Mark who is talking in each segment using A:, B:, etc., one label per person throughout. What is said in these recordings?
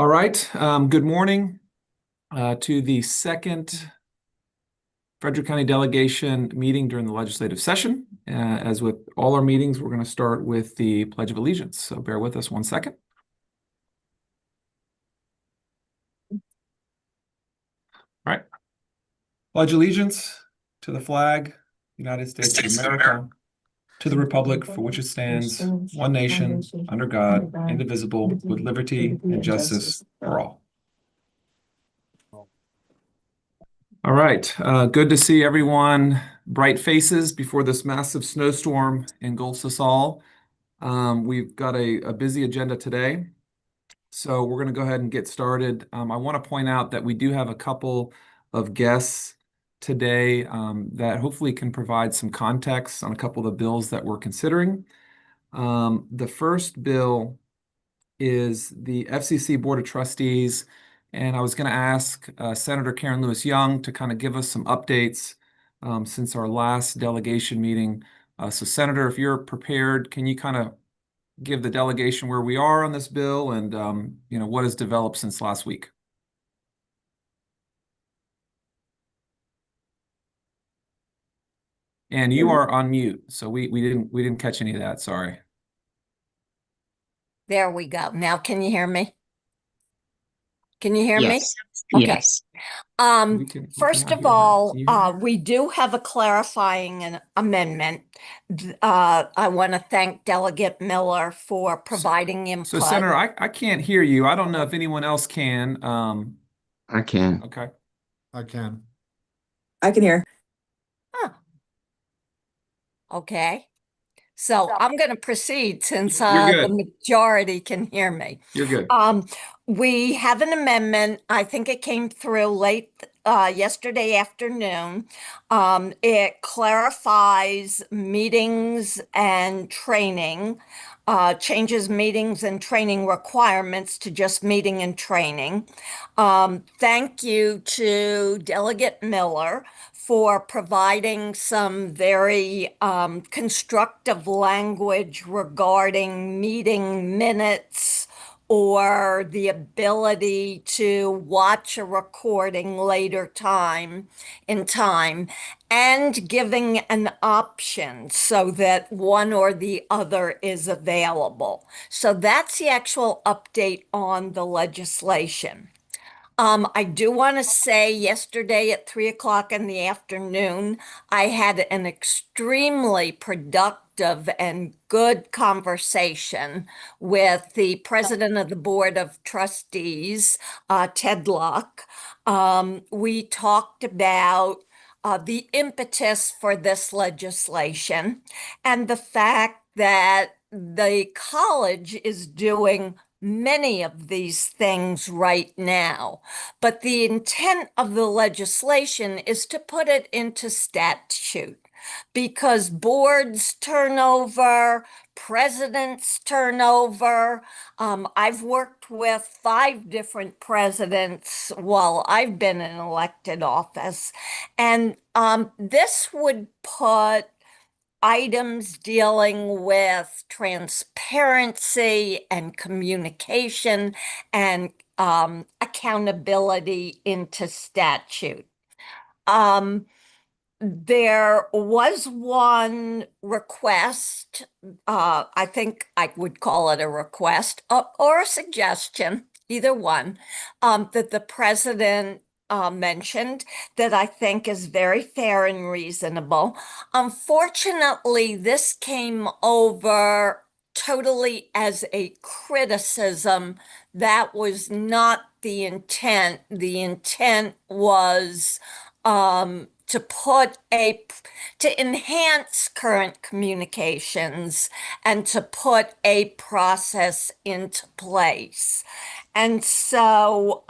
A: All right. Good morning to the second Frederick County delegation meeting during the legislative session. As with all our meetings, we're going to start with the Pledge of Allegiance. So bear with us 1 second. All right. Pledge allegiance to the flag, United States of America, to the republic for which it stands, one nation, under God, indivisible, with liberty and justice for all. All right, good to see everyone. Bright faces before this massive snowstorm engulfs us all. We've got a busy agenda today, so we're going to go ahead and get started. I want to point out that we do have a couple of guests today that hopefully can provide some context on a couple of the bills that we're considering. The first bill is the FCC Board of Trustees, and I was going to ask Senator Karen Lewis Young to kind of give us some updates since our last delegation meeting. So Senator, if you're prepared, can you kind of give the delegation where we are on this bill and what has developed since last week? And you are on mute, so we didn't catch any of that. Sorry.
B: There we go. Now, can you hear me? Can you hear
C: Yes.
B: me? Okay.
C: Yes.
B: First of all, we do have a clarifying amendment. I want to thank Delegate Miller for providing input.
A: So, Senator, I can't hear you. I don't know if anyone else can.
C: I can.
A: Okay.
D: I can.
E: I can hear.
B: Huh. Okay. So I'm going to proceed since
A: You're good.
B: the majority can hear me.
A: You're good.
B: We have an amendment. I think it came through late yesterday afternoon. It clarifies meetings and training, changes meetings and training requirements to just meeting and training. Thank you to Delegate Miller for providing some very constructive language regarding meeting minutes or the ability to watch a recording later in time, and giving an option so that one or the other is available. So that's the actual update on the legislation. I do want to say yesterday at 3 o'clock in the afternoon, I had an extremely productive and good conversation with the president of the Board of Trustees, Ted Luck. We talked about the impetus for this legislation and the fact that the college is doing many of these things right now. But the intent of the legislation is to put it into statute because boards turn over, presidents turn over. I've worked with 5 different presidents while I've been in elected office. And this would put items dealing with transparency and communication and accountability into statute. There was one request, I think I would call it a request or a suggestion, either one, that the president mentioned that I think is very fair and reasonable. Unfortunately, this came over totally as a criticism. That was not the intent. The intent was to enhance current communications and to put a process into place. And so,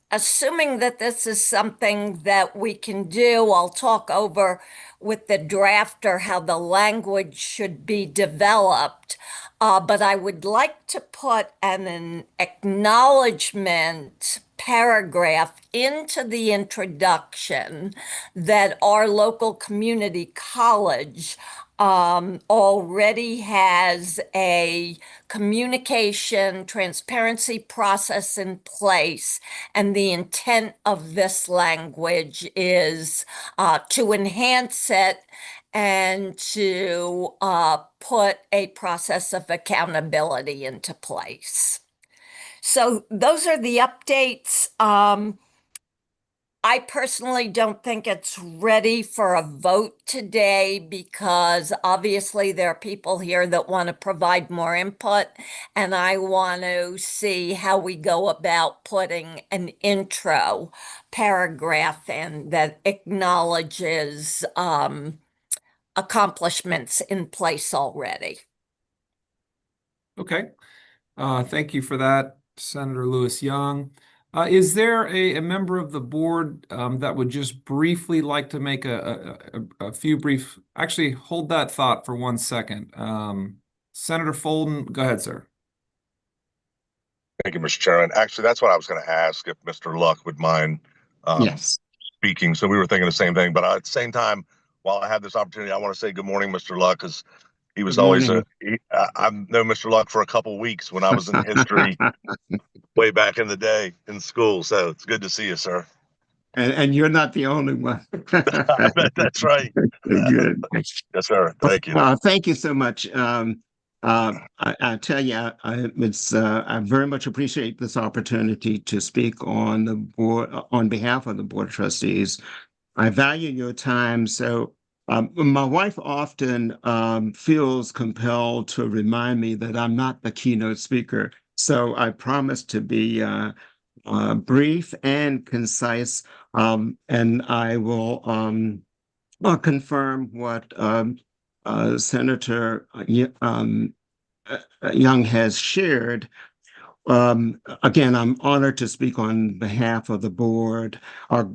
B: assuming that this is something that we can do, I'll talk over with the drafter how the language should be developed. But I would like to put an acknowledgement paragraph into the introduction that our local community college already has a communication transparency process in place, and the intent of this language is to enhance it and to put a process of accountability into place. So those are the updates. I personally don't think it's ready for a vote today because obviously there are people here that want to provide more input, and I want to see how we go about putting an intro paragraph in that acknowledges accomplishments in place already.
A: Okay. Thank you for that, Senator Lewis Young. Is there a member of the board that would just briefly like to make a few brief, actually hold that thought for 1 second. Senator Folden, go ahead, sir.
D: Thank you, Mr. Chairman. Actually, that's what I was going to ask, if Mr. Luck would mind
C: Yes.
D: speaking. So we were thinking the same thing. But at the same time, while I have this opportunity, I want to say good morning, Mr. Luck, because he was
C: Good
D: always
C: morning.
D: I've known Mr. Luck for a couple of weeks when I was in history way back in the day in school. So it's good to see you, sir.
C: And you're not the only one.
D: That's right.
C: Good.
D: Yes, sir. Thank you.
C: Thank you so much. I tell you, I very much appreciate this opportunity to speak on the board on behalf of the Board of Trustees. I value your time. So my wife often feels compelled to remind me that I'm not the keynote speaker. So I promise to be brief and concise, and I will confirm what Senator Young has shared. Again, I'm honored to speak on behalf of the board.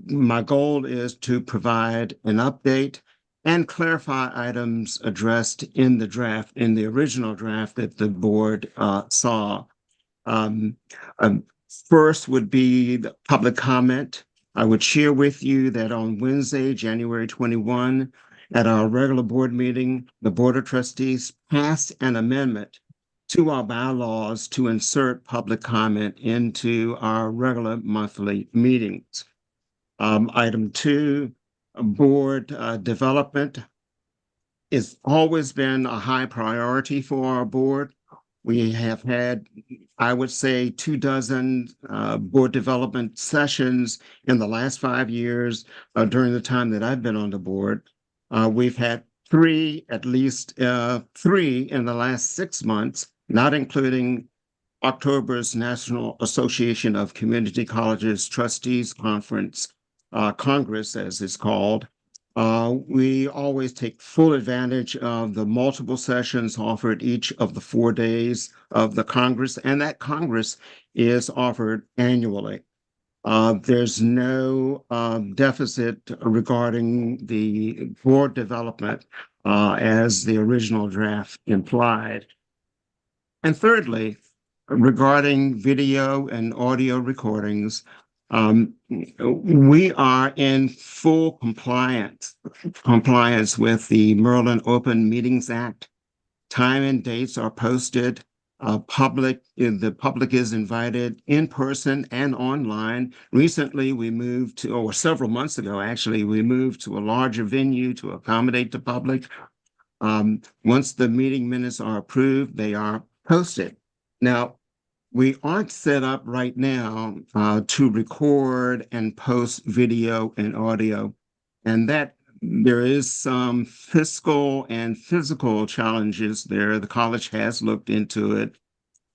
C: My goal is to provide an update and clarify items addressed in the original draft that the board saw. First would be the public comment. I would share with you that on Wednesday, January 21, at our regular board meeting, the Board of Trustees passed an amendment to our bylaws to insert public comment into our regular monthly meetings. Item 2, board development has always been a high priority for our board. We have had, I would say, 24 board development sessions in the last 5 years during the time that I've been on the board. We've had at least three in the last 6 months, not including October's National Association of Community Colleges Trustees Conference, Congress, as it's called. We always take full advantage of the multiple sessions offered each of the 4 days of the Congress, and that Congress is offered annually. There's no deficit regarding the board development as the original draft implied. And thirdly, regarding video and audio recordings, we are in full compliance with the Maryland Open Meetings Act. Time and dates are posted. The public is invited in person and online. Recently, or several months ago, actually, we moved to a larger venue to accommodate the public. Once the meeting minutes are approved, they are posted. Now, we aren't set up right now to record and post video and audio, and that there is some fiscal and physical challenges there. The college has looked into it,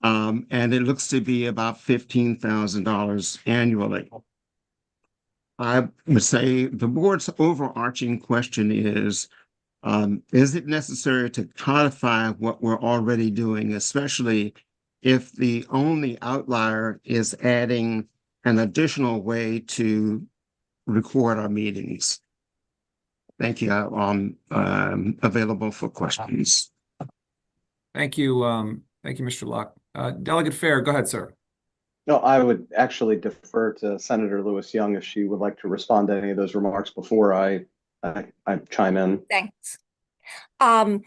C: and it looks to be about $15,000 annually. I would say the board's overarching question is it necessary to codify what we're already doing, especially if the only outlier is adding an additional way to record our meetings? Thank you. I'm available for questions.
A: Thank you. Thank you, Mr. Locke. Delegate Fair, go ahead, sir.
F: No, I would actually defer to Senator Lewis Young if she would like to respond to any of those remarks before I chime in.
B: Thanks. Um,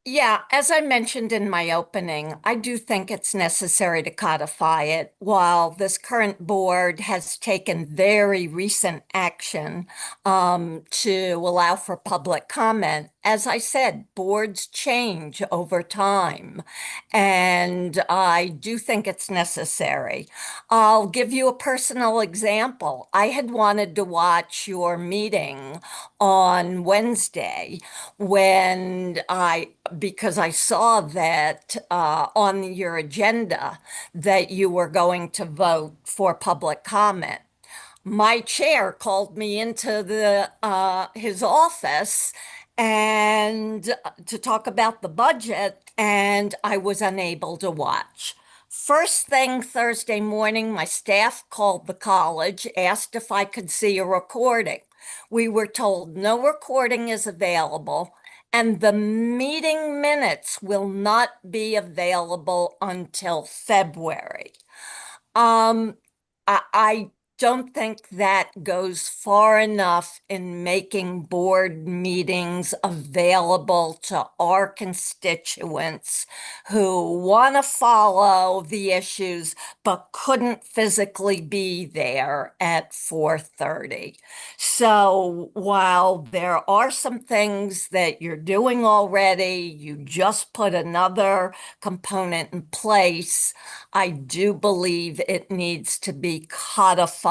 B: Yeah, as I mentioned in my opening, I do think it's necessary to codify it. While this current board has taken very recent action to allow for public comment, as I said, boards change over time, and I do think it's necessary. I'll give you a personal example. I had wanted to watch your meeting on Wednesday when because I saw that on your agenda that you were going to vote for public comment. My chair called me into the his office and to talk about the budget, and I was unable to watch. First thing Thursday morning, my staff called the college, asked if I could see a recording. We were told no recording is available, and the meeting minutes will not be available until February. Um, I don't think that goes far enough in making board meetings available to our constituents who want to follow the issues but couldn't physically be there at 4:30. So while there are some things that you're doing already, you just put another component in place. I do believe it needs to be codified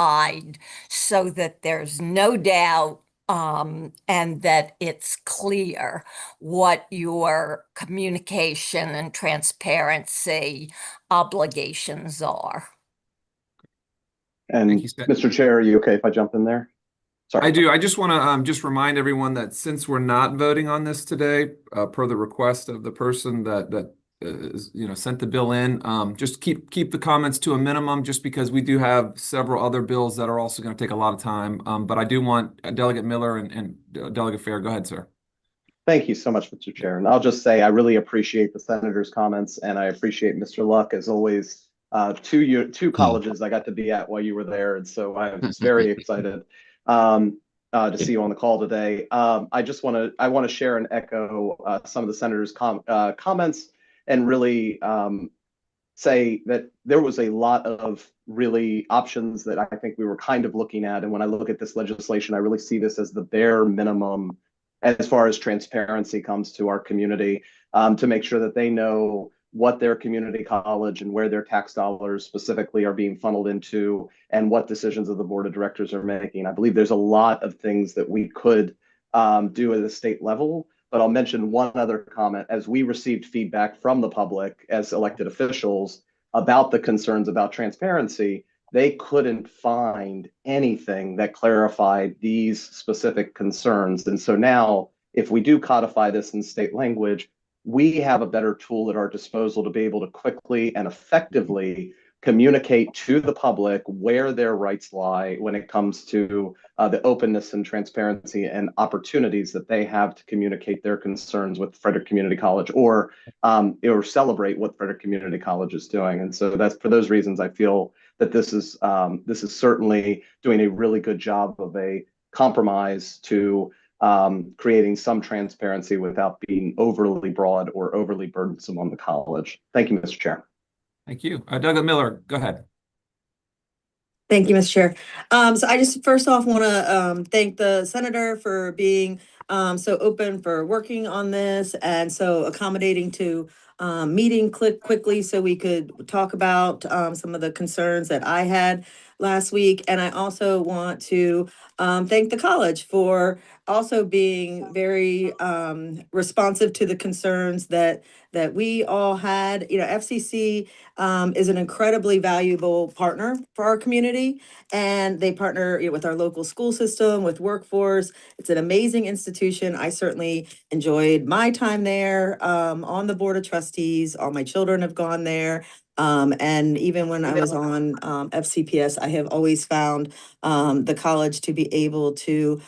B: so that there's no doubt and that it's clear what your communication and transparency obligations are.
F: And
A: Thank you, Seth.
F: Mr. Chair, are you okay if I jump in there? Sorry.
A: I do. I just want to just remind everyone that since we're not voting on this today, per the request of the person that is, sent the bill in, just keep the comments to a minimum, just because we do have several other bills that are also going to take a lot of time. But I do want Delegate Miller and Delegate Fair. Go ahead, sir.
F: Thank you so much, Mr. Chair. And I'll just say I really appreciate the senator's comments, and I appreciate Mr. Luck, as always. Two colleges I got to be at while you were there, and so I was very excited to see you on the call today. I want to share and echo some of the senator's comments, and really say that there was a lot of really options that I think we were kind of looking at. And when I look at this legislation, I really see this as the bare minimum as far as transparency comes to our community, to make sure that they know what their community college and where their tax dollars specifically are being funneled into, and what decisions of the board of directors are making. I believe there's a lot of things that we could do at the state level, but I'll mention one other comment. As we received feedback from the public as elected officials about the concerns about transparency, they couldn't find anything that clarified these specific concerns. And so now, if we do codify this in state language, we have a better tool at our disposal to be able to quickly and effectively communicate to the public where their rights lie when it comes to the openness and transparency and opportunities that they have to communicate their concerns with Frederick Community College, or celebrate what Frederick Community College is doing. And so that's for those reasons I feel that this is certainly doing a really good job of a compromise to creating some transparency without being overly broad or overly burdensome on the college. Thank you, Mr. Chair.
A: Thank you. Douglas Miller, go ahead.
E: Thank you, Mr. Chair. So I just first off want to thank the senator for being so open for working on this, and so accommodating to meeting quickly so we could talk about some of the concerns that I had last week. And I also want to thank the college for also being very responsive to the concerns that we all had. FCC is an incredibly valuable partner for our community, and they partner with our local school system, with workforce. It's an amazing institution. I certainly enjoyed my time there on the board of trustees. All my children have gone there. And even when I was on FCPS, I have always found the college to be able to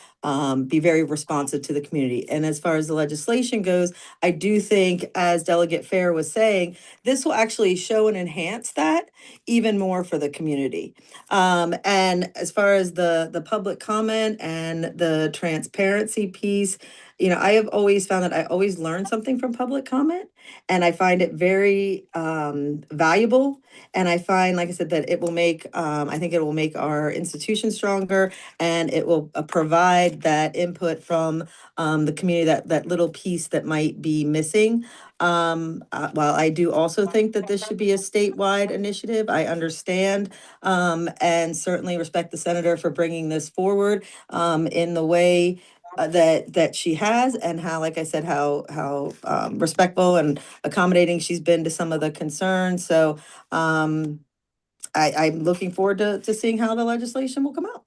E: be very responsive to the community. And as far as the legislation goes, I do think, as Delegate Fair was saying, this will actually show and enhance that. even more for the community. And as far as the public comment and the transparency piece, you know, I have always found that I always learn something from public comment, and I find it very valuable. And I find, like I said, that it will make, I think it will make our institution stronger, and it will provide that input from the community, that little piece that might be missing. While I do also think that this should be a statewide initiative, I understand and certainly respect the senator for bringing this forward in the way that she has, and how, like I said, how respectful and accommodating she's been to some of the concerns. So I'm looking forward to seeing how the legislation will come out.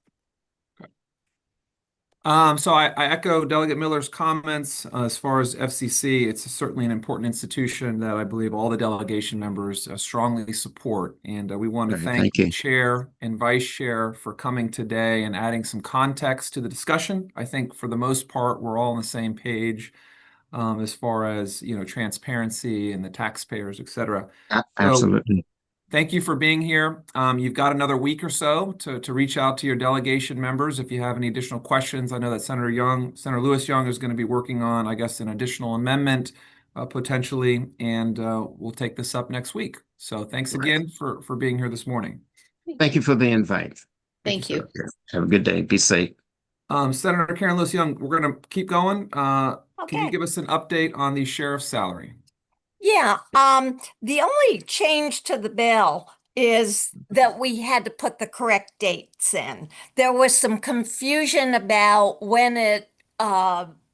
A: So I echo Delegate Miller's comments as far as FCC. It's certainly an important institution that I believe all the delegation members strongly support. And we want to thank the chair and vice chair for coming today and adding some context to the discussion. I think for the most part, we're all on the same page as far as, you know, transparency and the taxpayers, et cetera.
C: Absolutely.
A: Thank you for being here. You've got another week or so to reach out to your delegation members if you have any additional questions. I know that Senator Lewis Young is going to be working on, I guess, an additional amendment potentially, and we'll take this up next week. So thanks again for being here this morning.
C: Thank you for the invite.
G: Thank you.
C: Have a good day. Be safe.
A: Senator Karen Lewis Young, we're going to keep going. Can you
B: Okay.
A: give us an update on the sheriff's salary?
B: Yeah, the only change to the bill is that we had to put the correct dates in. There was some confusion about when it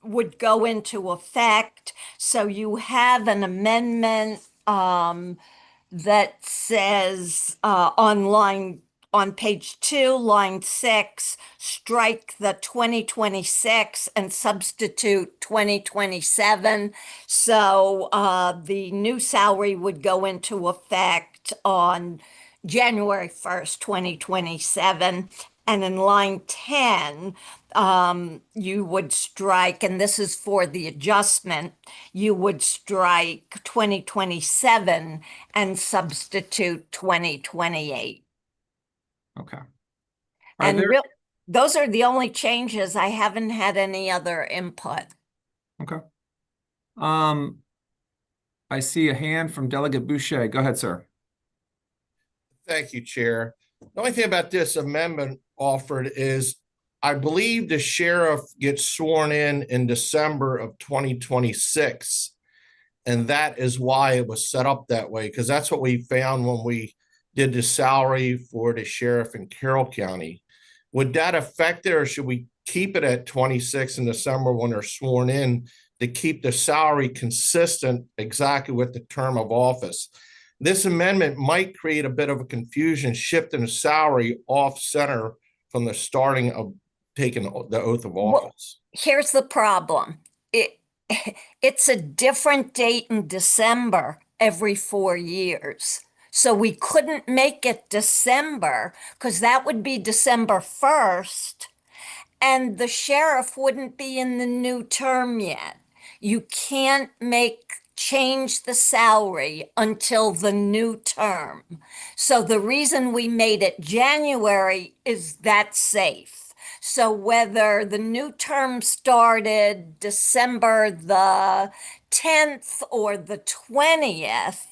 B: would go into effect. So you have an amendment that says on page 2, line 6, strike the 2026 and substitute 2027. So the new salary would go into effect on January 1st, 2027. And in line 10, you would strike, and this is for the adjustment, you would strike 2027 and substitute 2028.
A: Okay.
B: And those are the only changes. I haven't had any other input.
A: Okay. I see a hand from Delegate Boucher. Go ahead, sir.
H: Thank you, Chair. The only thing about this amendment offered is I believe the sheriff gets sworn in December of 2026. And that is why it was set up that way, because that's what we found when we did the salary for the sheriff in Carroll County. Would that affect it, or should we keep it at 26 in December when they're sworn in to keep the salary consistent exactly with the term of office? This amendment might create a bit of a confusion, shifting the salary off center from the starting of taking the oath of office.
B: Well, here's the problem. It's a different date in December every 4 years. So we couldn't make it December because that would be December 1st, and the sheriff wouldn't be in the new term yet. You can't change the salary until the new term. So the reason we made it January is that's safe. So whether the new term started December the 10th or the 20th,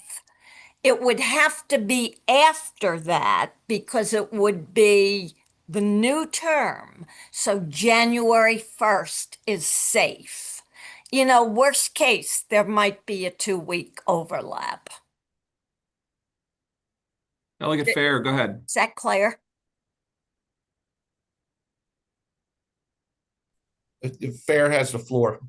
B: it would have to be after that because it would be the new term. So January 1st is safe. You know, worst case, there might be a 2-week overlap.
A: Delegate Fair, go ahead.
B: Is that clear?
H: Fair has the floor.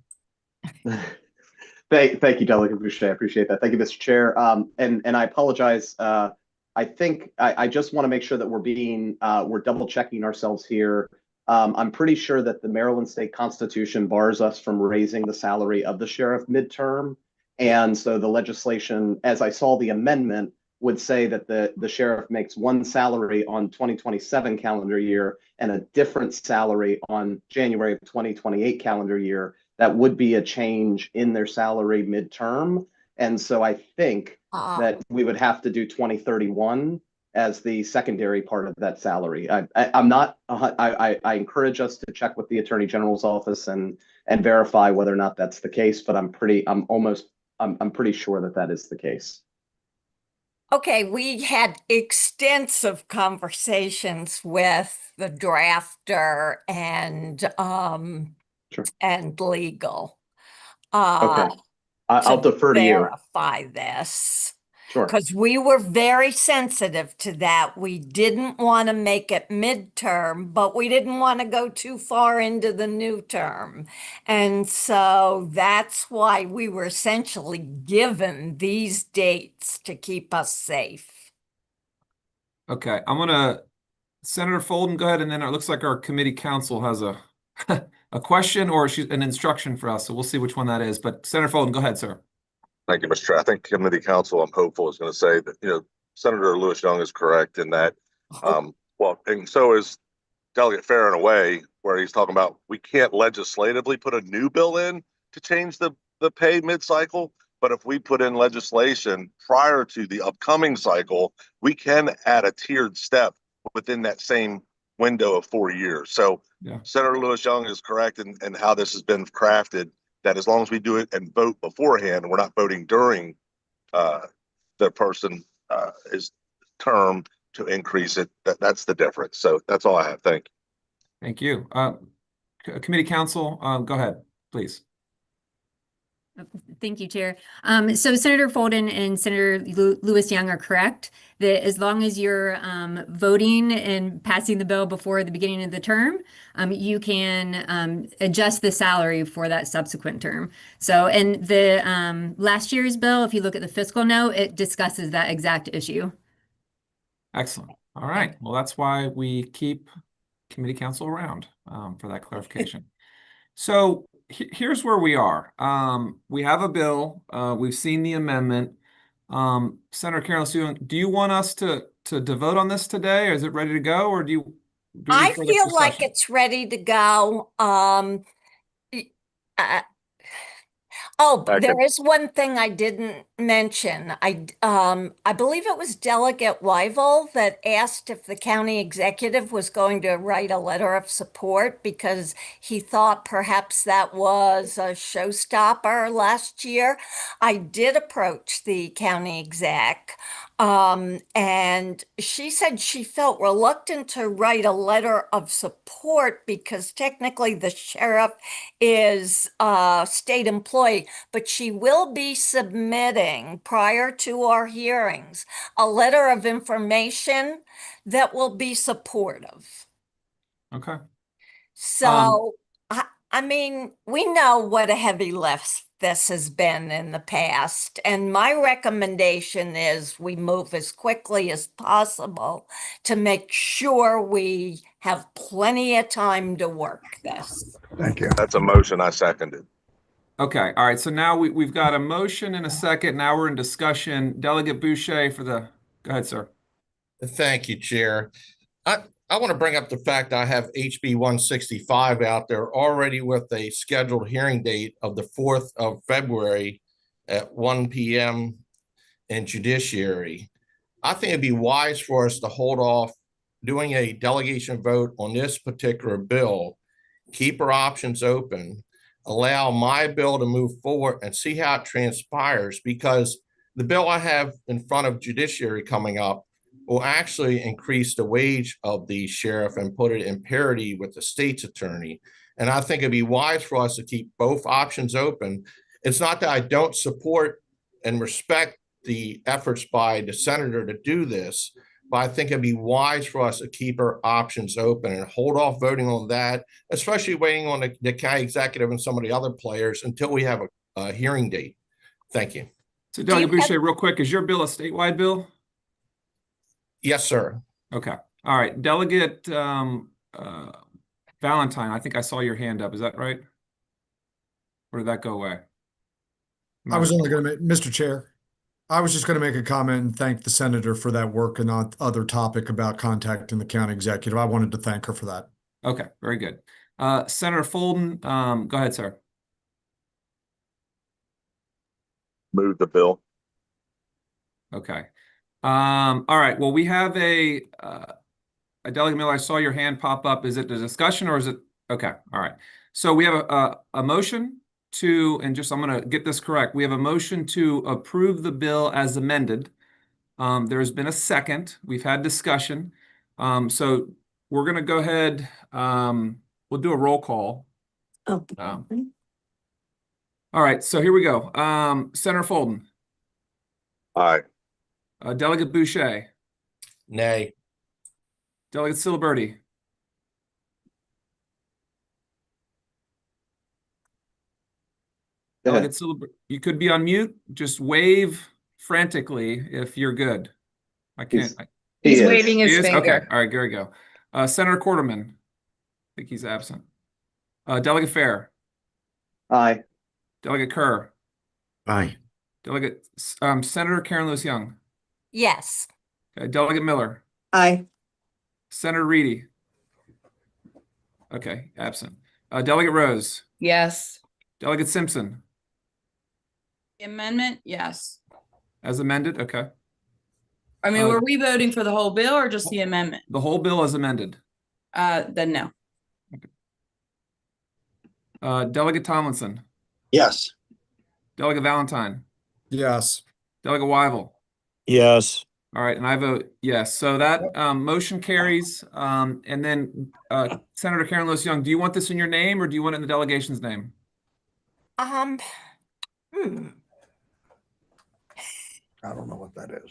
F: Thank you, Delegate Boucher. I appreciate that. Thank you, Mr. Chair. And I apologize. I think I just want to make sure that we're double checking ourselves here. I'm pretty sure that the Maryland State Constitution bars us from raising the salary of the sheriff midterm. And so the legislation, as I saw the amendment, would say that the sheriff makes one salary on 2027 calendar year and a different salary on January of 2028 calendar year. That would be a change in their salary midterm. And so I think that we would have to do 2031 as the secondary part of that salary. I'm not, I encourage us to check with the Attorney General's office and verify whether or not that's the case, but I'm pretty sure that that is the case.
B: Okay, we had extensive conversations with the drafter
F: Sure.
B: and legal.
F: Okay. I'll
B: To
F: defer to you.
B: verify this.
F: Sure.
B: Because we were very sensitive to that. We didn't want to make it midterm, but we didn't want to go too far into the new term. And so that's why we were essentially given these dates to keep us safe.
A: Okay, I'm gonna, Senator Folden, go ahead, and then it looks like our committee counsel has a a question or an instruction for us, so we'll see which one that is. But Senator Folden, go ahead, sir.
D: Thank you, Mr. Chair. I think committee counsel, I'm hopeful, is going to say that, Senator Lewis Young is correct in that, well, and so is Delegate Fair in a way, where he's talking about we can't legislatively put a new bill in to change the pay mid-cycle, but if we put in legislation prior to the upcoming cycle, we can add a tiered step within that same window of 4 years. So
A: Yeah.
D: Senator Lewis Young is correct in how this has been crafted, that as long as we do it and vote beforehand, we're not voting during the person is term to increase it. That's the difference. So that's all I have. Thank you.
A: Thank you. Committee counsel, go ahead, please.
G: Thank you, Chair. So Senator Folden and Senator Lewis Young are correct that as long as you're voting and passing the bill before the beginning of the term, you can adjust the salary for that subsequent term. So in the last year's bill, if you look at the fiscal note, it discusses that exact issue.
A: Excellent. All right. Well, that's why we keep committee counsel around for that clarification. So here's where we are. We have a bill. We've seen the amendment. Senator Carolyn, do you want us to vote on this today? Or is it ready to go, or do we
B: I
A: need further
B: feel like
A: discussion?
B: it's ready to go. Oh, there is one thing I didn't mention. I believe it was Delegate Weigel that asked if the county executive was going to write a letter of support because he thought perhaps that was a showstopper last year. I did approach the county exec, and she said she felt reluctant to write a letter of support because technically the sheriff is a state employee, but she will be submitting prior to our hearings a letter of information that will be supportive.
A: Okay.
B: So, I mean, we know what a heavy lift this has been in the past, and my recommendation is we move as quickly as possible to make sure we have plenty of time to work this.
I: Thank you.
D: That's a motion I seconded.
A: Okay. All right. So now we've got a motion and a second. Now we're in discussion. Delegate Boucher go ahead, sir.
H: Thank you, Chair. I want to bring up the fact I have HB 165 out there already with a scheduled hearing date of the 4th of February at 1 p.m. in Judiciary. I think it'd be wise for us to hold off doing a delegation vote on this particular bill, keep our options open, allow my bill to move forward and see how it transpires, because the bill I have in front of Judiciary coming up will actually increase the wage of the sheriff and put it in parity with the state's attorney. And I think it'd be wise for us to keep both options open. It's not that I don't support and respect the efforts by the senator to do this, but I think it'd be wise for us to keep our options open and hold off voting on that, especially waiting on the county executive and some of the other players until we have a hearing date. Thank you.
A: So Delegate Boucher, real quick, is your bill a statewide bill?
H: Yes, sir.
A: Okay. All right. Delegate Valentine, I think I saw your hand up. Is that right? Or did that go away?
I: I was only going to make, Mr. Chair, I was just going to make a comment and thank the senator for that work and on other topic about contacting the county executive. I wanted to thank her for that.
A: Okay, very good. Senator Folden, go ahead, sir.
D: Move the bill.
A: Okay. All right, well, we have a Delegate Miller, I saw your hand pop up. Is it a discussion or is it? Okay, all right. So we have a motion to, and just, I'm gonna get this correct. We have a motion to approve the bill as amended. There's been a second. We've had discussion. So we're gonna go ahead, we'll do a roll call.
E: Oh.
A: All right, so here we go. Senator Folden,
D: Aye.
A: Delegate Boucher,
H: Nay.
A: Delegate Siliberti,
F: Go ahead.
A: Delegate Siliberti, you could be on mute. Just wave frantically if you're good. I can't.
F: He
J: He's
F: is.
J: waving
A: He
J: his
A: is?
J: finger.
A: Okay, all right, there we go. Senator Quarterman, I think he's absent. Delegate Fair,
F: Aye.
A: Delegate Kerr,
C: Aye.
A: Delegate Senator Karen Lewis Young,
B: Yes.
A: Delegate Miller,
E: Aye.
A: Senator Reedy. Okay, absent. Delegate Rose,
J: Yes.
A: Delegate Simpson,
K: The amendment, yes.
A: as amended. Okay,
K: I mean,
A: Uh,
K: were we voting for the whole bill or just the amendment?
A: the whole bill as amended.
K: Then no.
A: Delegate Tomlinson,
C: Yes.
A: Delegate Valentine,
I: Yes.
A: Delegate Wyval.
C: Yes.
A: All right, and I vote yes. So that motion carries. And then Senator Karen Lewis Young, do you want this in your name or do you want it in the delegation's name?
B: Hmm.
L: I don't know what that is.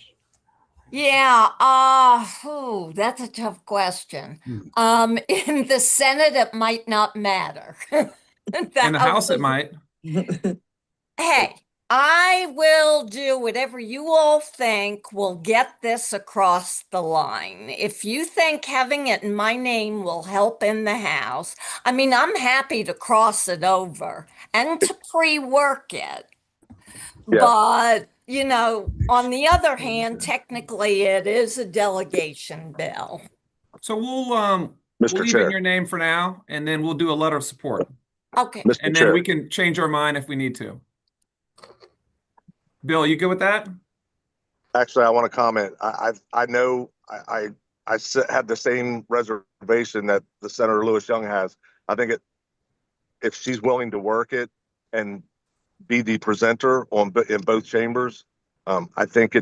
B: Yeah, that's a tough question. In the Senate, it might not matter.
A: In the House, it might.
B: Hey, I will do whatever you all think will get this across the line. If you think having it in my name will help in the House, I mean, I'm happy to cross it over and to pre-work it.
D: Yeah.
B: But, you know, on the other hand, technically it is a delegation bill.
A: So we'll
D: Mr.
A: leave it in
D: Chair.
A: your name for now, and then we'll do a letter of support.
B: Okay.
D: Mr.
A: And then
D: Chair.
A: we can change our mind if we need to. Bill, you good with that?
D: Actually, I want to comment. I know I had the same reservation that the Senator Lewis Young has. I think if she's willing to work it and be the presenter in both chambers, I think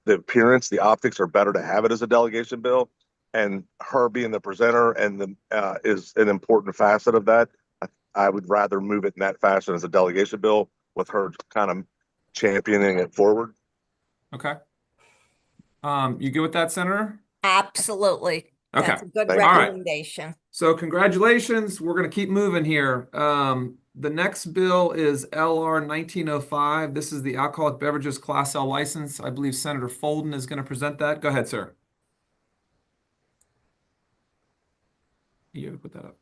D: the appearance, the optics are better to have it as a delegation bill, and her being the presenter and is an important facet of that. I would rather move it in that fashion as a delegation bill with her kind of championing it forward.
A: Okay. You good with that, Senator?
B: Absolutely.
A: Okay.
B: That's a good
D: Thank you.
A: All right.
B: recommendation.
A: So congratulations. We're going to keep moving here. The next bill is LR 1905. This is the alcoholic beverages Class L license. I believe Senator Folden is going to present that. Go ahead, sir. You have to put that up.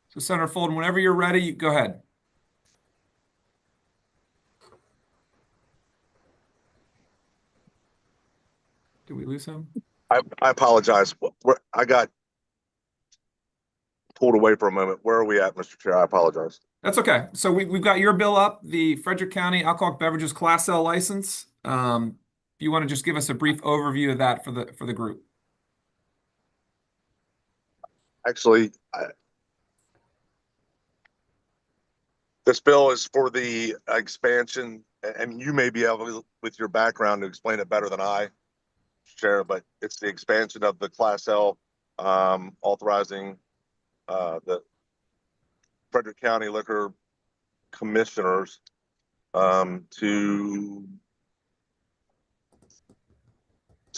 A: So Senator Folden, whenever you're ready, go ahead. Did we lose him?
D: I apologize. I got pulled away for a moment. Where are we at, Mr. Chair? I apologize.
A: That's okay. So we've got your bill up, the Frederick County Alcoholic Beverages Class L license. If you want to just give us a brief overview of that for the group.
D: Actually, this bill is for the expansion, and you may be able, with your background, to explain it better than I, Chair, but it's the expansion of the Class L, authorizing the Frederick County Liquor Commissioners to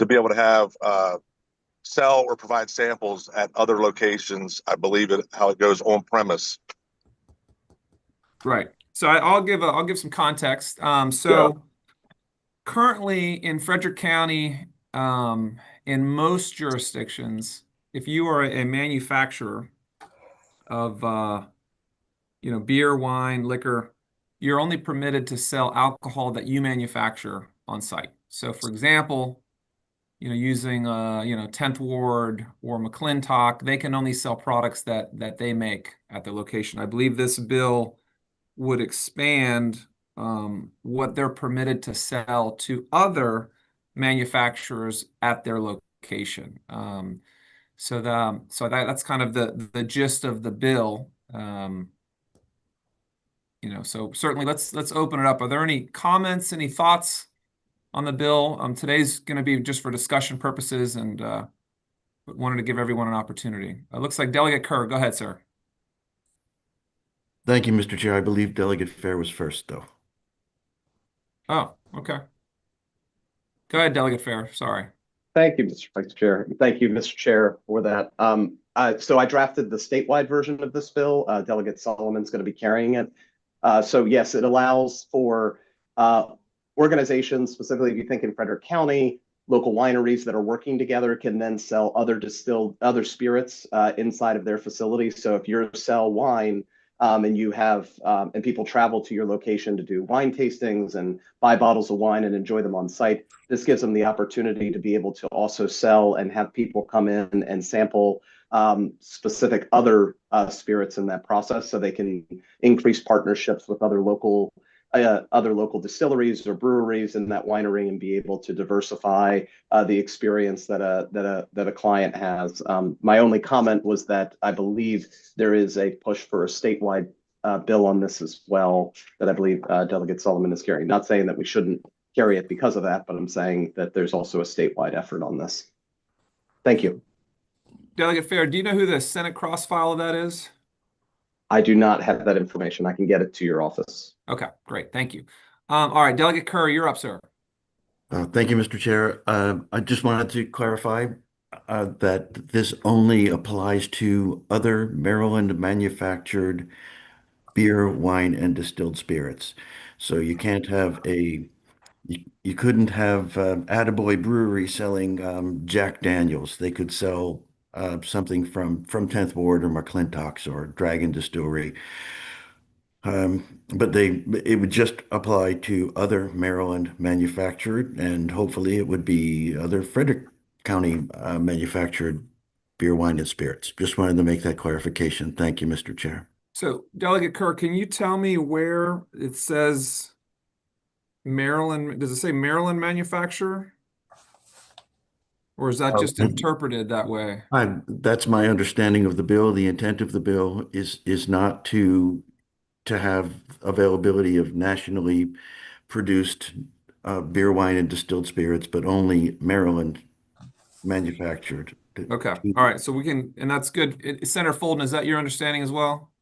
D: be able to have sell or provide samples at other locations. I believe how it goes on premise.
A: Right. So I'll give some context. So currently in Frederick County, in most jurisdictions, if you are a manufacturer of beer, wine, liquor, you're only permitted to sell alcohol that you manufacture on site. So for example, using 10th Ward or McClintock, they can only sell products that they make at their location. I believe this bill would expand what they're permitted to sell to other manufacturers at their location. So that's kind of the gist of the bill. So certainly let's open it up. Are there any comments, any thoughts on the bill? Today's going to be just for discussion purposes, and wanted to give everyone an opportunity. It looks like Delegate Kerr. Go ahead, sir.
J: Thank you, Mr. Chair. I believe Delegate Fair was first, though.
A: Oh, okay. Go ahead, Delegate Fair. Sorry.
F: Thank you, Mr. Vice Chair. Thank you, Mr. Chair, for that. So I drafted the statewide version of this bill. Delegate Solomon's going to be carrying it. So yes, it allows for organizations, specifically if you think in Frederick County, local wineries that are working together can then sell other spirits inside of their facilities. So if you sell wine and you have and people travel to your location to do wine tastings and buy bottles of wine and enjoy them on site, this gives them the opportunity to be able to also sell and have people come in and sample specific other spirits in that process, so they can increase partnerships with other local distilleries or breweries in that winery and be able to diversify the experience that a client has. My only comment was that I believe there is a push for a statewide bill on this as well that I believe Delegate Solomon is carrying. Not saying that we shouldn't carry it because of that, but I'm saying that there's also a statewide effort on this. Thank you.
A: Delegate Fair, do you know who the Senate cross file of that is?
F: I do not have that information. I can get it to your office.
A: Okay, great. Thank you. All right, Delegate Kerr, you're up, sir.
J: Thank you, Mr. Chair. I just wanted to clarify that this only applies to other Maryland manufactured beer, wine, and distilled spirits. So you can't have you couldn't have Attaboy Brewery selling Jack Daniels. They could sell something from 10th Ward or McClintock's or Dragon Distillery. But it would just apply to other Maryland manufactured, and hopefully it would be other Frederick County manufactured beer, wine, and spirits. Just wanted to make that clarification. Thank you, Mr. Chair.
A: So, Delegate Kerr, can you tell me where it says Maryland? Does it say Maryland manufacturer? Or is that just interpreted that way?
J: That's my understanding of the bill. The intent of the bill is not to have availability of nationally produced beer, wine, and distilled spirits, but only Maryland manufactured.
A: Okay. All right. So we can, and that's good. Senator Folden, is that your understanding as well?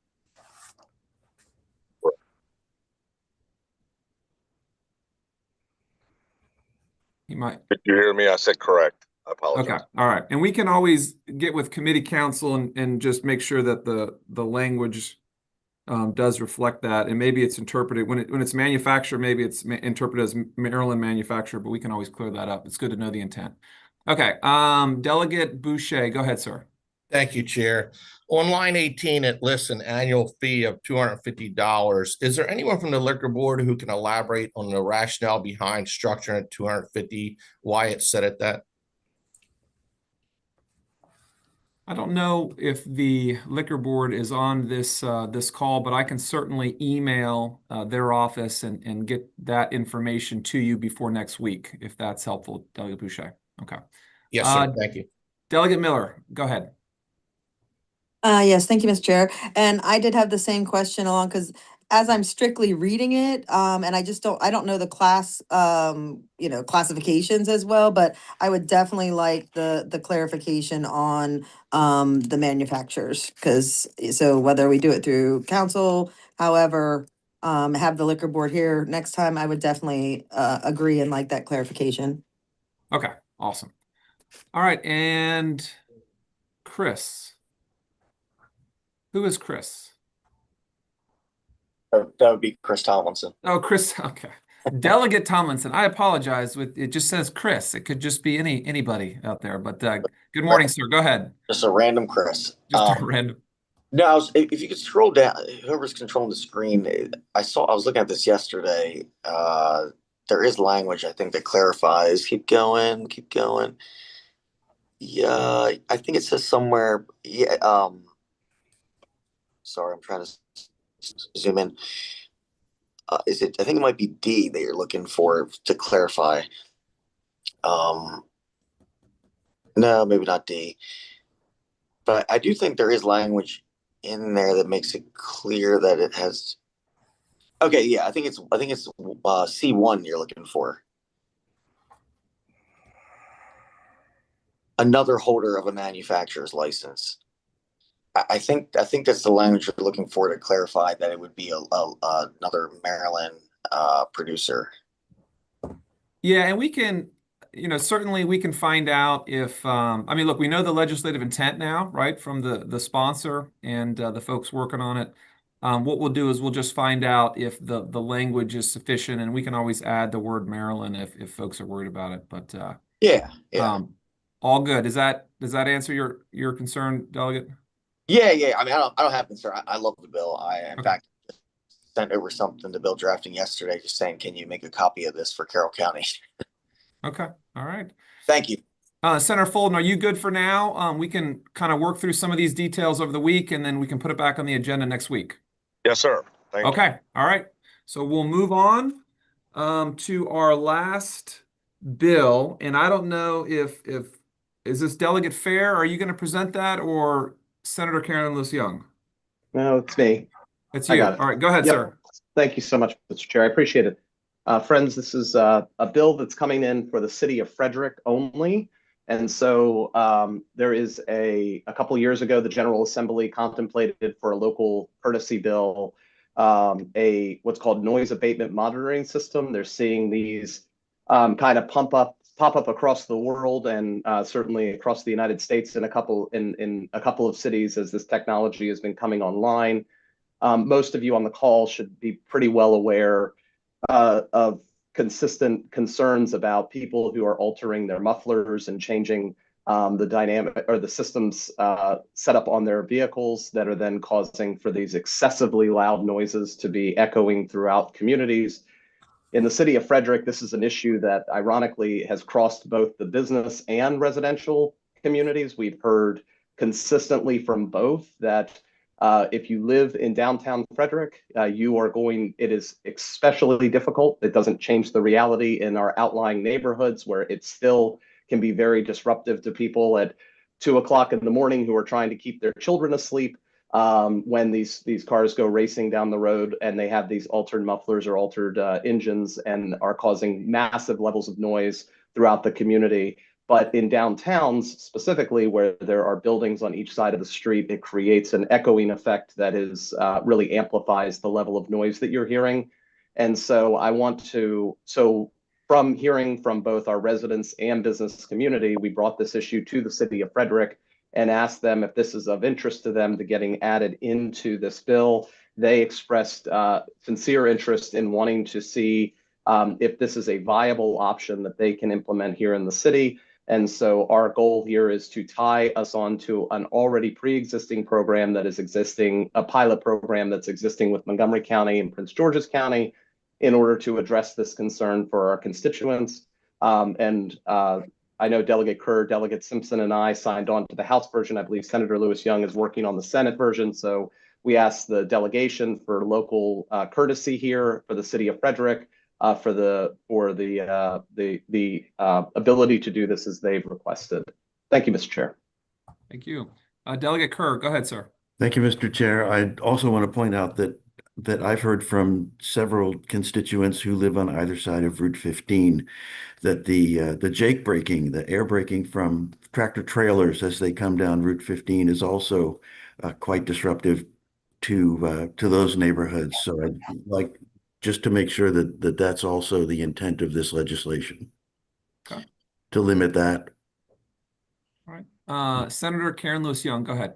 A: You might.
D: Did you hear me? I said correct. I apologize.
A: Okay. All right. And we can always get with committee counsel and just make sure that the language does reflect that. And maybe it's interpreted when it's manufactured, maybe it's interpreted as Maryland manufacturer, but we can always clear that up. It's good to know the intent. Okay. Delegate Boucher, go ahead, sir.
H: Thank you, Chair. On line 18, it lists an annual fee of $250. Is there anyone from the Liquor Board who can elaborate on the rationale behind structuring at $250, why it's set at that?
A: I don't know if the Liquor Board is on this call, but I can certainly email their office and get that information to you before next week, if that's helpful, Delegate Boucher. Okay.
H: Yes, sir. Thank you.
A: Delegate Miller, go ahead.
E: Yes, thank you, Mr. Chair. And I did have the same question along because as I'm strictly reading it, and I don't know the classifications as well, but I would definitely like the clarification on the manufacturers, so whether we do it through council, however, have the Liquor Board here next time, I would definitely agree and like that clarification.
A: Okay, awesome. All right, and Chris. Who is Chris?
M: That would be Chris Tomlinson.
A: Oh, Chris. Okay. Delegate Tomlinson. I apologize. It just says Chris. It could just be anybody out there. But good morning, sir. Go ahead.
M: Just a random Chris.
A: Just a random.
M: No, if you could scroll down, whoever's controlling the screen, I was looking at this yesterday. there is language, I think, that clarifies. Keep going, keep going. Yeah, I think it says somewhere, yeah, sorry, I'm trying to zoom in. Is it, I think it might be D that you're looking for to clarify. Um, no, maybe not D. But I do think there is language in there that makes it clear that it has. Okay, yeah, I think it's C1 you're looking for. Another holder of a manufacturer's license. I think that's the language you're looking for to clarify that it would be another Maryland producer.
A: Yeah, and we can, certainly we can find out if, I mean, look, we know the legislative intent now, right, from the sponsor and the folks working on it. What we'll do is we'll just find out if the language is sufficient, and we can always add the word Maryland if folks are worried about it. But
M: Yeah.
A: all good. Does that answer your concern, Delegate?
M: Yeah. I mean, I don't have concern. I love the bill. In
A: Okay.
M: fact, sent over something to bill drafting yesterday, just saying, can you make a copy of this for Carroll County?
A: Okay. All right.
M: Thank you.
A: Senator Folden, are you good for now? We can kind of work through some of these details over the week, and then we can put it back on the agenda next week.
D: Yes, sir. Thank you.
A: Okay. All right. So we'll move on to our last bill, and I don't know if is this Delegate Fair? Are you going to present that, or Senator Karen Lewis Young?
F: No, it's me.
A: It's
F: I
A: you.
F: got it.
A: All right. Go ahead,
F: Yep.
A: sir.
F: Thank you so much, Mr. Chair. I appreciate it. Friends, this is a bill that's coming in for the city of Frederick only. And so there is a couple years ago, the General Assembly contemplated for a local courtesy bill, what's called noise abatement monitoring system. They're seeing these kind of pop up across the world and certainly across the United States in a couple of cities as this technology has been coming online. Most of you on the call should be pretty well aware of consistent concerns about people who are altering their mufflers and changing the dynamic or the systems set up on their vehicles that are then causing for these excessively loud noises to be echoing throughout communities. In the city of Frederick, this is an issue that ironically has crossed both the business and residential communities. We've heard consistently from both that if you live in downtown Frederick, it is especially difficult. It doesn't change the reality in our outlying neighborhoods where it still can be very disruptive to people at 2 o'clock in the morning who are trying to keep their children asleep when these cars go racing down the road and they have these altered mufflers or altered engines and are causing massive levels of noise throughout the community. But in downtowns specifically, where there are buildings on each side of the street, it creates an echoing effect that is really amplifies the level of noise that you're hearing. And so from hearing from both our residents and business community, we brought this issue to the city of Frederick and asked them if this is of interest to them to getting added into this bill. They expressed sincere interest in wanting to see if this is a viable option that they can implement here in the city. And so our goal here is to tie us onto an already pre-existing program that is existing, a pilot program that's existing with Montgomery County and Prince George's County in order to address this concern for our constituents. I know Delegate Kerr, Delegate Simpson, and I signed on to the House version. I believe Senator Lewis Young is working on the Senate version. So we asked the delegation for local courtesy here for the city of Frederick for the ability to do this as they've requested. Thank you, Mr. Chair.
A: Thank you. Delegate Kerr, go ahead, sir.
J: Thank you, Mr. Chair. I also want to point out that I've heard from several constituents who live on either side of Route 15 that the jake braking, the air braking from tractor trailers as they come down Route 15 is also quite disruptive to those neighborhoods. So I'd like just to make sure that that's also the intent of this legislation.
A: Okay.
J: To limit that.
A: All right. Senator Karen Lewis Young, go ahead.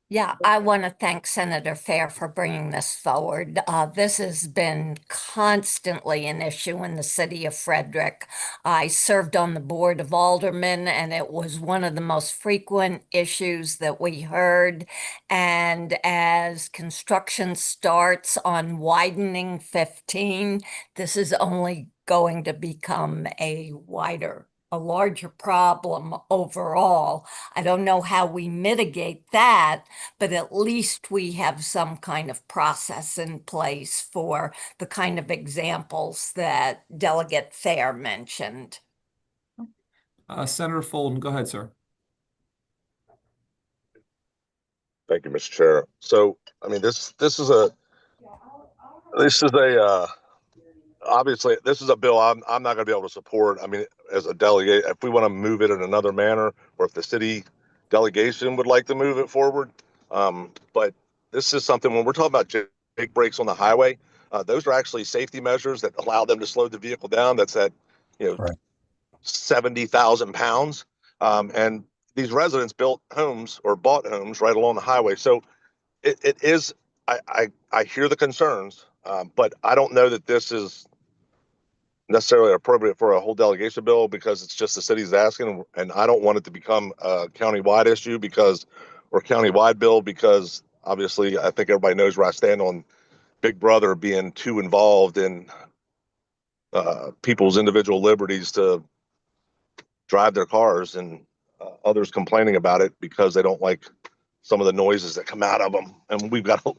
B: Yeah, I want to thank Senator Fair for bringing this forward. This has been constantly an issue in the city of Frederick. I served on the board of aldermen, and it was one of the most frequent issues that we heard. And as construction starts on widening 15, this is only going to become a larger problem overall. I don't know how we mitigate that, but at least we have some kind of process in place for the kind of examples that Delegate Fair mentioned.
A: Senator Fulton, go ahead, sir.
D: Thank you, Mr. Chair. So, I mean, this is a obviously this is a bill I'm not going to be able to support. I mean, as a delegate, if we want to move it in another manner, or if the city delegation would like to move it forward, but this is something when we're talking about big brakes on the highway, those are actually safety measures that allow them to slow the vehicle down. That's at, you know,
L: Right.
D: 70,000 pounds, and these residents built homes or bought homes right along the highway. So it is. I hear the concerns, but I don't know that this is necessarily appropriate for a whole delegation bill because it's just the city's asking, and I don't want it to become a countywide issue or countywide bill because obviously I think everybody knows where I stand on Big Brother being too involved in people's individual liberties to drive their cars, and others complaining about it because they don't like some of the noises that come out of them. And we've got a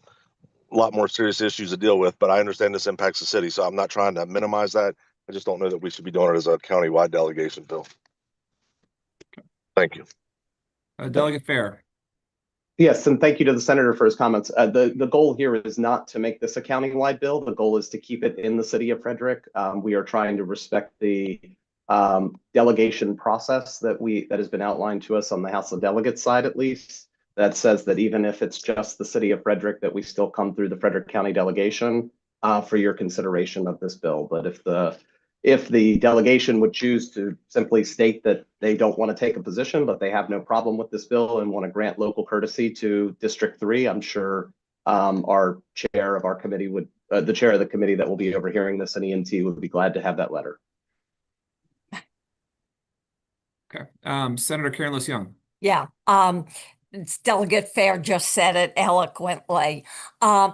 D: lot more serious issues to deal with, but I understand this impacts the city, so I'm not trying to minimize that. I just don't know that we should be doing it as a countywide delegation bill. Thank you.
A: Delegate Fair.
F: Yes, and thank you to the senator for his comments. The goal here is not to make this a countywide bill. The goal is to keep it in the city of Frederick. We are trying to respect the delegation process that has been outlined to us on the House of Delegates side, at least, that says that even if it's just the city of Frederick, that we still come through the Frederick County delegation for your consideration of this bill. But if the delegation would choose to simply state that they don't want to take a position, but they have no problem with this bill and want to grant local courtesy to District 3, I'm sure our chair of our committee the chair of the committee that will be overhearing this, an EMT, would be glad to have that letter.
A: Okay. Senator Karen Lewis Young.
B: Yeah. Delegate Fair just said it eloquently.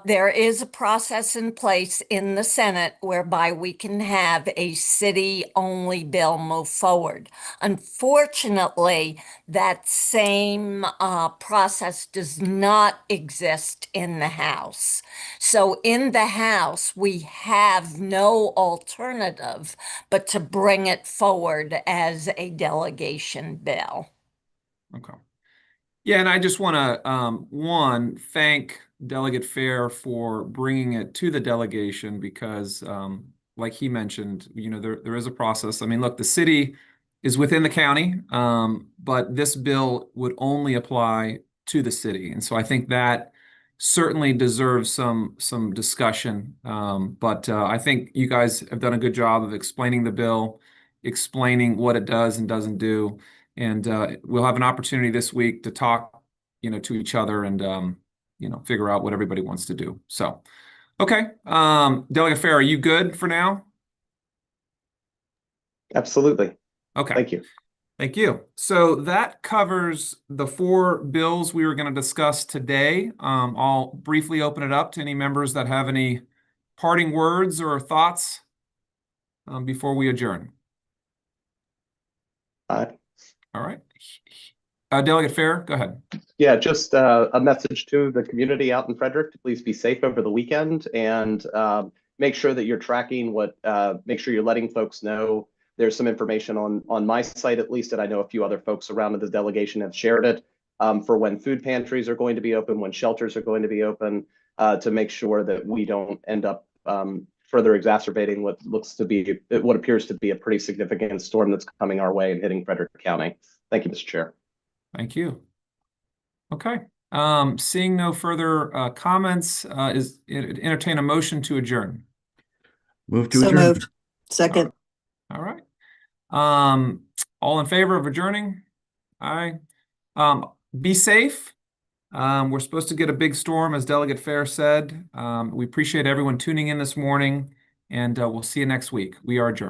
B: There is a process in place in the Senate whereby we can have a city-only bill move forward. Unfortunately, that same process does not exist in the House. So in the House, we have no alternative but to bring it forward as a delegation bill.
A: Okay. Yeah, and I just want to, thank Delegate Fair for bringing it to the delegation because, like he mentioned, there is a process. I mean, look, the city is within the county, but this bill would only apply to the city. And so I think that certainly deserves some discussion. But I think you guys have done a good job of explaining the bill, explaining what it does and doesn't do. And we'll have an opportunity this week to talk, to each other and, figure out what everybody wants to do. So, okay. Delegate Fair, are you good for now?
F: Absolutely.
A: Okay.
F: Thank you.
A: Thank you. So that covers the 4 bills we were going to discuss today. I'll briefly open it up to any members that have any parting words or thoughts before we adjourn. All right. Delegate Fair, go ahead.
F: Yeah, just a message to the community out in Frederick to please be safe over the weekend and make sure that you're tracking make sure you're letting folks know. There's some information on my site, at least, and I know a few other folks around the delegation have shared it for when food pantries are going to be open, when shelters are going to be open, to make sure that we don't end up further exacerbating what appears to be a pretty significant storm that's coming our way and hitting Frederick County. Thank you, Mr. Chair.
A: Thank you. Okay. Seeing no further comments, entertain a motion to adjourn.
J: Move to
E: So
J: adjourn.
E: moved. Second.
A: All right. All in favor of adjourning? Aye. Be safe. We're supposed to get a big storm, as Delegate Fair said. We appreciate everyone tuning in this morning, and we'll see you next week. We are adjourned.